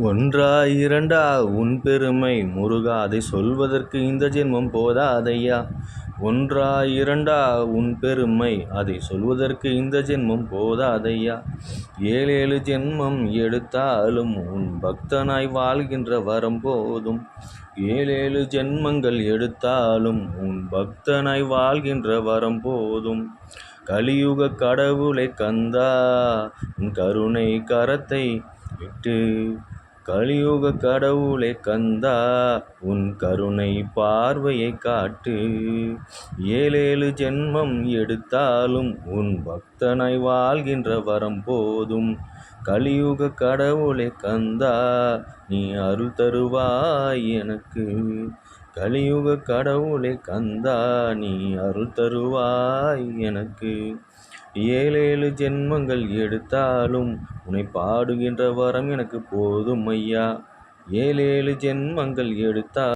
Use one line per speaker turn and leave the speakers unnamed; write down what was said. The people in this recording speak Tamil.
ஒன்றா இரண்டா உன் பெருமை முருகா, அதை சொல்வதற்கு இந்த ஜென்மம் போதாதையா. ஒன்றா இரண்டா உன் பெருமை, அதை சொல்வதற்கு இந்த ஜென்மம் போதாதையா. ஏழேழு ஜென்மம் எடுத்தாலும் உன் பக்தனாய் வாழ்கின்ற வரம் போதும். ஏழேழு ஜென்மங்கள் எடுத்தாலும் உன் பக்தனாய் வாழ்கின்ற வரம் போதும். கலியுக கடவுளை கந்தா, உன் கருணை கரத்தை விட்டு. கலியுக கடவுளே கந்தா, உன் கருணை பார்வையை காட்டு. ஏழேழு ஜென்மம் எடுத்தாலும் உன் பக்தனாய் வாழ்கின்ற வரம் போதும். கலியுக கடவுளே கந்தா, நீ அருள் தருவாய் எனக்கு. கலியுக கடவுளே கந்தா, நீ அருள் தருவாய் எனக்கு. ஏழேழு ஜென்மங்கள் எடுத்தாலும் உன்னை பாடுகின்ற வரம் எனக்கு போதும் ஐயா. ஏழேழு ஜென்மங்கள் எடுத்தால்